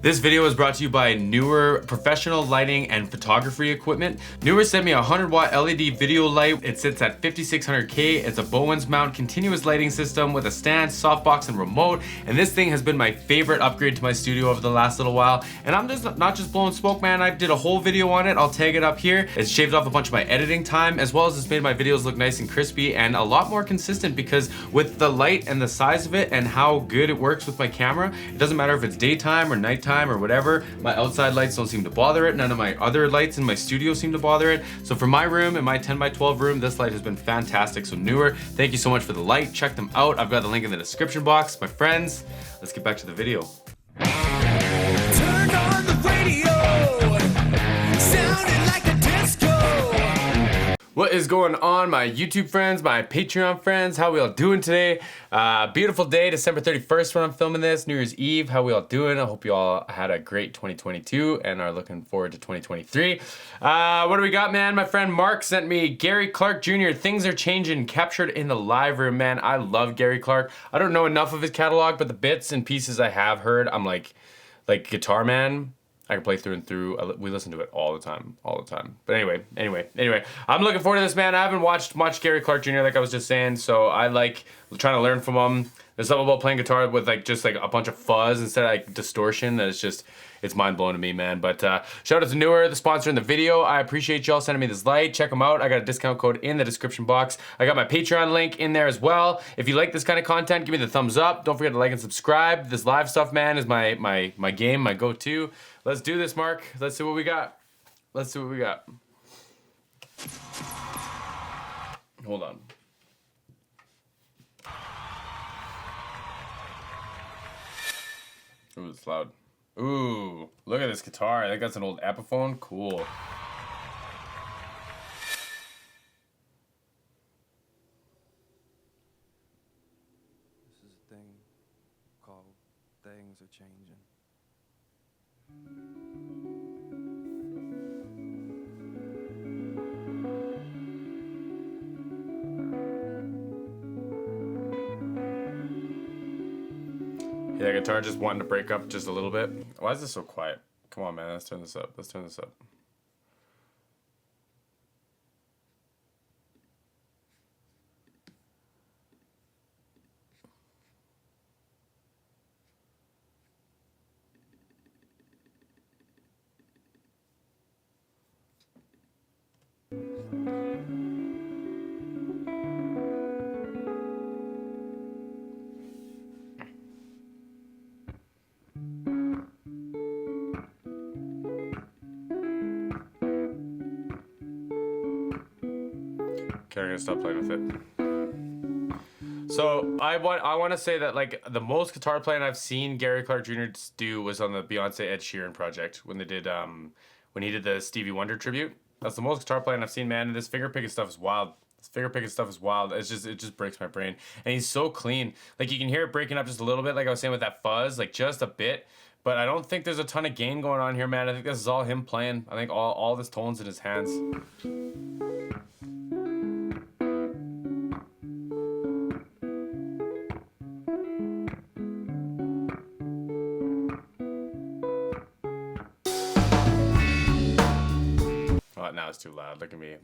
This video is brought to you by Newer Professional Lighting and Photography Equipment. Newer sent me a 100-watt LED video light. It sits at 5600K. It's a Bowens mount continuous lighting system with a stand, softbox, and remote. And this thing has been my favorite upgrade to my studio over the last little while. And I'm just not just blowing smoke, man. I did a whole video on it. I'll tag it up here. It's shaved off a bunch of my editing time, as well as it's made my videos look nice and crispy and a lot more consistent, because with the light and the size of it and how good it works with my camera, it doesn't matter if it's daytime or nighttime or whatever. My outside lights don't seem to bother it. None of my other lights in my studio seem to bother it. So for my room, in my 10x12 room, this light has been fantastic. So Newer, thank you so much for the light. Check them out. I've got the link in the description box. My friends, let's get back to the video. Turn on the radio, sounding like a disco. What is going on, my YouTube friends, my Patreon friends? How we all doing today? Beautiful day, December 31st when I'm filming this, New Year's Eve. How we all doing? I hope you all had a great 2022 and are looking forward to 2023. What do we got, man? My friend Mark sent me Gary Clark Jr. Things Are Changing, captured in the live room, man. I love Gary Clark. I don't know enough of his catalog, but the bits and pieces I have heard, I'm like Guitar Man, I can play through and through. We listen to it all the time. But anyway, I'm looking forward to this, man. I haven't watched much Gary Clark Jr. like I was just saying, so I like trying to learn from him. There's something about playing guitar with just a bunch of fuzz instead of like distortion that it's mind blowing to me, man. But shout out to Newer, the sponsor in the video. I appreciate y'all sending me this light. Check them out. I got a discount code in the description box. I got my Patreon link in there as well. If you like this kind of content, give me the thumbs up. Don't forget to like and subscribe. This live stuff, man, is my game, my go-to. Let's do this, Mark. Let's see what we got. Hold on. Ooh, it's loud. Ooh, look at this guitar. I think that's an old Epiphone. Cool. This is a thing called Things Are Changing. Yeah, guitar just wanting to break up just a little bit. Why is this so quiet? Come on, man. Let's turn this up. Okay, I'm gonna stop playing with it. So I want to say that like the most guitar playing I've seen Gary Clark Jr. do was on the Beyonce Ed Sheeran project when they did when he did the Stevie Wonder tribute. That's the most guitar playing I've seen, man. And this finger picking stuff is wild. It just breaks my brain. And he's so clean. Like you can hear it breaking up just a little bit, like I was saying with that fuzz, like just a bit. But I don't think there's a ton of gain going on here, man. I think this is all him playing. I think all this tone's in his hands. Oh, now it's too loud. Look at me.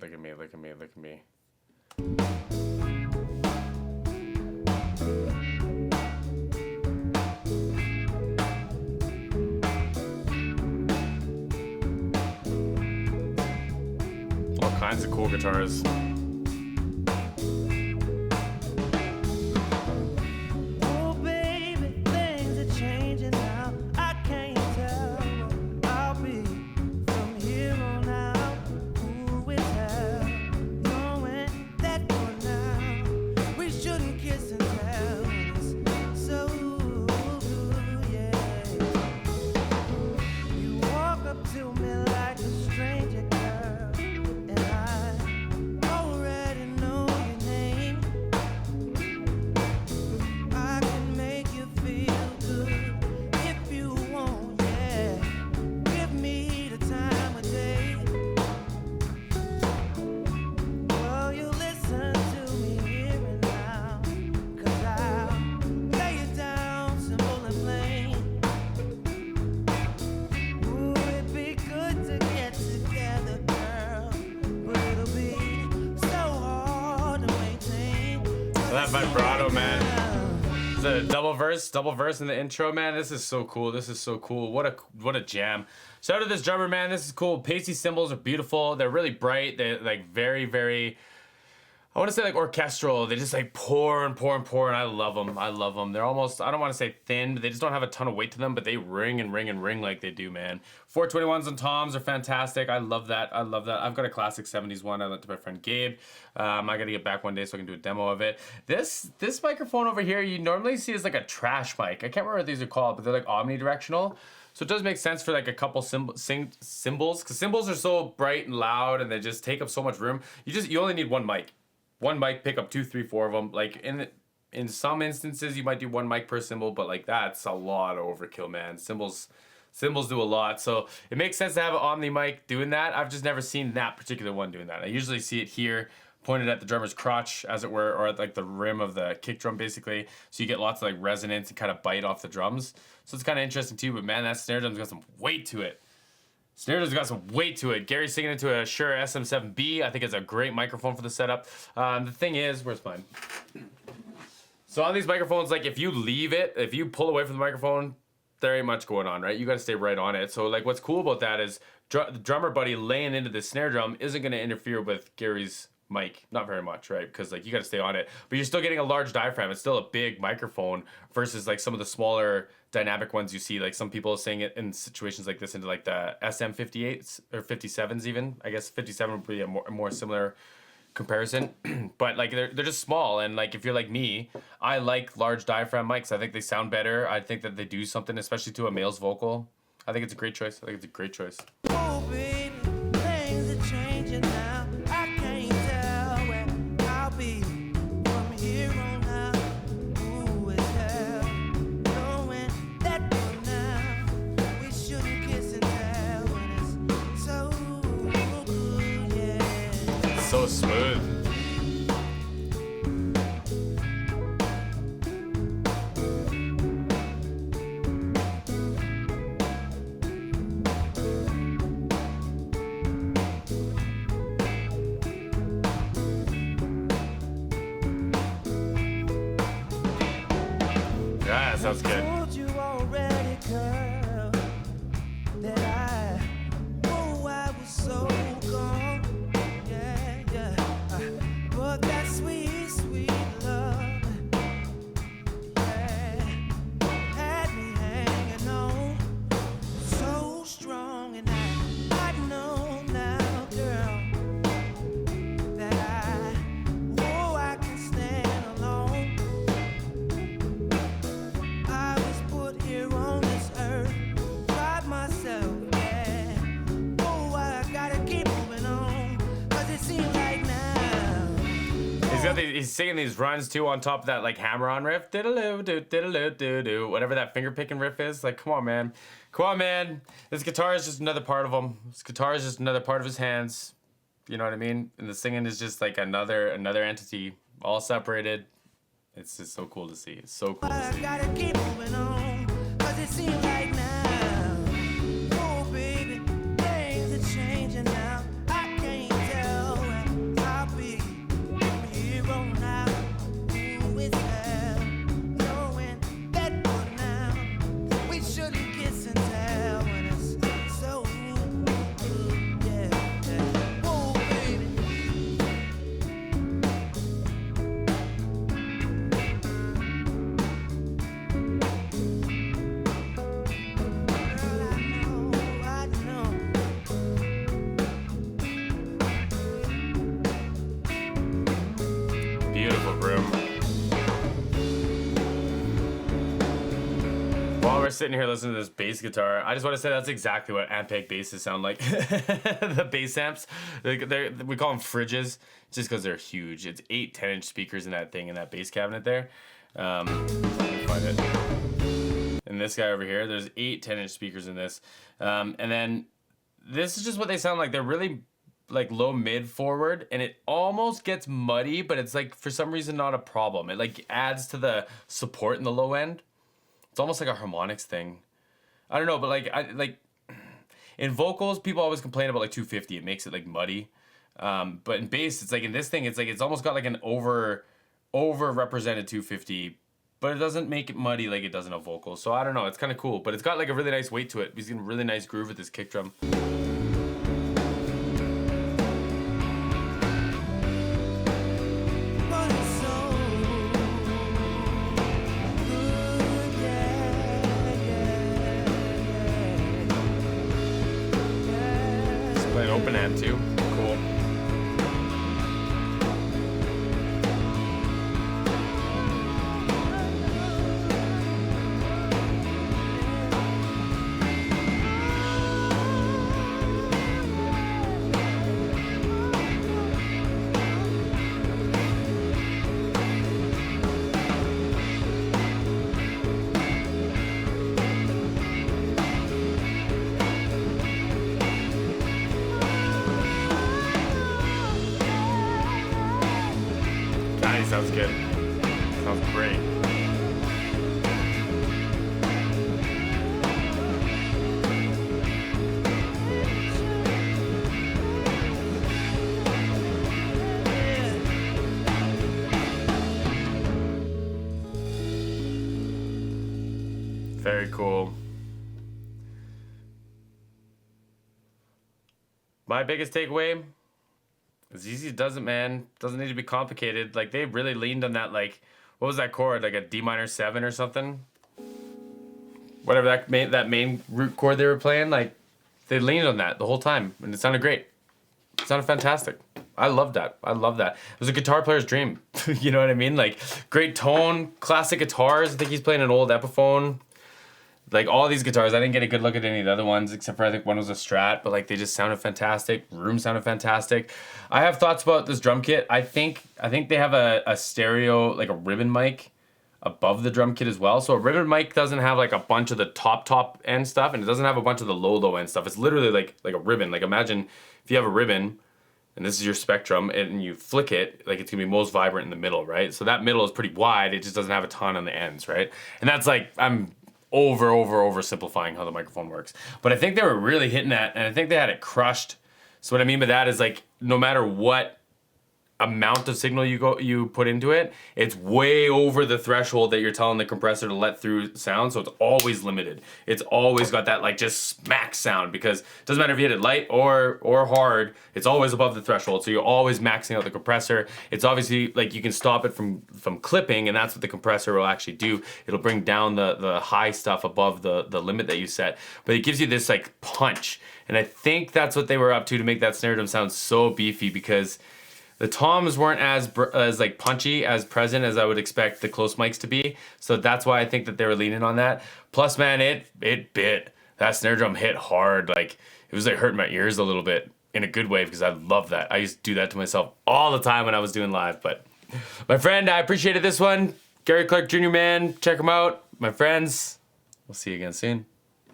All kinds of cool guitars. Oh, baby, things are changing now. I can't tell what I'll be from here on out. Who will tell? Knowing that for now we shouldn't kiss and tell. It's so yeah. You walk up to me like a stranger, girl, and I vibrato, man. The double verse in the intro, man. This is so cool. This is so cool. What a jam. Shout out to this drummer, man. This is cool. Pasty cymbals are beautiful. They're really bright. They're like very, very, I want to say like orchestral. They just like pour and pour and pour, and I love them. I love them. They're almost, I don't want to say thin. They just don't have a ton of weight to them, but they ring and ring and ring like they do, man. 421s and toms are fantastic. I love that. I love that. I've got a classic 70s one. I lent to my friend Gabe. I got to get back one day so I can do a demo of it. This microphone over here, you normally see as like a trash mic. I can't remember what these are called, but they're like omnidirectional. So it does make sense for like a couple cymbals, because cymbals are so bright and loud and they just take up so much room. You only need one mic. One mic, pick up 2, 3, 4 of them. Like in some instances, you might do one mic per cymbal, but like that's a lot of overkill, man. Cymbals do a lot, so it makes sense to have an Omni mic doing that. I've just never seen that particular one doing that. I usually see it here, pointed at the drummer's crotch, as it were, or at like the rim of the kick drum, basically. So you get lots of like resonance and kind of bite off the drums. So it's kind of interesting too. But man, that snare drum's got some weight to it. Snare drum's got some weight to it. Gary's singing into a Shure SM7B. I think it's a great microphone for the setup. The thing is, where's mine? So on these microphones, like if you leave it, if you pull away from the microphone, there ain't much going on, right? You got to stay right on it. So like what's cool about that is the drummer buddy laying into the snare drum isn't going to interfere with Gary's mic, not very much, right? Because like you got to stay on it, but you're still getting a large diaphragm. It's still a big microphone versus like some of the smaller dynamic ones you see. Like some people saying it in situations like this into like the SM58s or 57s even. I guess 57 would be a more similar comparison. But like they're just small, and like if you're like me, I like large diaphragm mics. I think they sound better. I think that they do something, especially to a male's vocal. I think it's a great choice. Oh, baby, things are changing now. I can't tell where I'll be from here on out. Ooh, it's hell, knowing that for now we shouldn't kiss and tell when it's so good, yeah. So smooth. Yeah, that sounds good. Told you already, girl, that I was so gone. Yeah, yeah. But that sweet, sweet love, yeah, had me hanging on so strong. And I know now, girl, that I can stand alone. I was put here on this earth by myself, yeah. Oh, I gotta keep moving on, 'cause it seems like now. He's singing these runs too on top of that like hammer-on riff, diddle-oo, diddle-oo, whatever that finger picking riff is. Like, come on, man. This guitar is just another part of him. This guitar is just another part of his hands. You know what I mean? And the singing is just like another entity, all separated. It's just so cool to see. It's so cool to I see. gotta keep moving on, 'cause it seems like now. Oh, baby, things are changing now. I can't tell where I'll be from here on out. Ooh, it's hell, knowing that for now we shouldn't kiss and tell when it's so good, yeah, yeah. Oh, baby. I know. Beautiful room. While we're sitting here listening to this bass guitar, I just want to say that's exactly what Ampeg basses sound like. The bass amps, we call them fridges, just because they're huge. It's 8 10-inch speakers in that thing, in that bass cabinet there. Let me find it. And this guy over here, there's 8 10-inch speakers in this. And then this is just what they sound like. They're really like low mid forward, and it almost gets muddy, but it's like for some reason not a problem. It like adds to the support in the low end. It's almost like a harmonics thing. I don't know, but like in vocals, people always complain about like 250. It makes it like muddy. But in bass, it's like in this thing, it's like it's almost got like an over-represented 250, but it doesn't make it muddy like it does in a vocal. So I don't know, it's kind of cool, but it's got like a really nice weight to it. He's getting a really nice groove with this kick drum. But it's so good, yeah. He's playing open amp too. Cool. Nice, sounds good. Sounds great. Very cool. My biggest takeaway is easy doesn't, man. Doesn't need to be complicated. Like, they really leaned on that, like, what was that chord? Like a D minor 7 or something? Whatever that main root chord they were playing, like, they leaned on that the whole time, and it sounded great. It sounded fantastic. I love that. I love that. It was a guitar player's dream. You know what I mean? Like, great tone, classic guitars. I think he's playing an old Epiphone. Like, all these guitars, I didn't get a good look at any of the other ones, except for I think one was a Strat, but like, they just sounded fantastic. Room sounded fantastic. I have thoughts about this drum kit. I think they have a stereo, like a ribbon mic above the drum kit as well. So a ribbon mic doesn't have like a bunch of the top end stuff, and it doesn't have a bunch of the low end stuff. It's literally like a ribbon. Like, imagine if you have a ribbon and this is your spectrum and you flick it, like, it's gonna be most vibrant in the middle, right? So that middle is pretty wide. It just doesn't have a ton on the ends, right? And that's like, I'm oversimplifying how the microphone works. But I think they were really hitting that, and I think they had it crushed. So what I mean by that is, like, no matter what amount of signal you put into it, it's way over the threshold that you're telling the compressor to let through sound, so it's always limited. It's always got that, like, just smack sound, because it doesn't matter if you hit it light or hard, it's always above the threshold, so you're always maxing out the compressor. It's obviously, like, you can stop it from clipping, and that's what the compressor will actually do. It'll bring down the high stuff above the limit that you set, but it gives you this, like, punch, and I think that's what they were up to make that snare drum sound so beefy, because the toms weren't as like punchy, as present as I would expect the close mics to be. So that's why I think that they were leaning on that. Plus, man, it bit. That snare drum hit hard. Like, it was like hurting my ears a little bit in a good way, because I love that. I used to do that to myself all the time when I was doing live. But my friend, I appreciated this one. Gary Clark Jr., man, check him out. My friends, we'll see you again soon.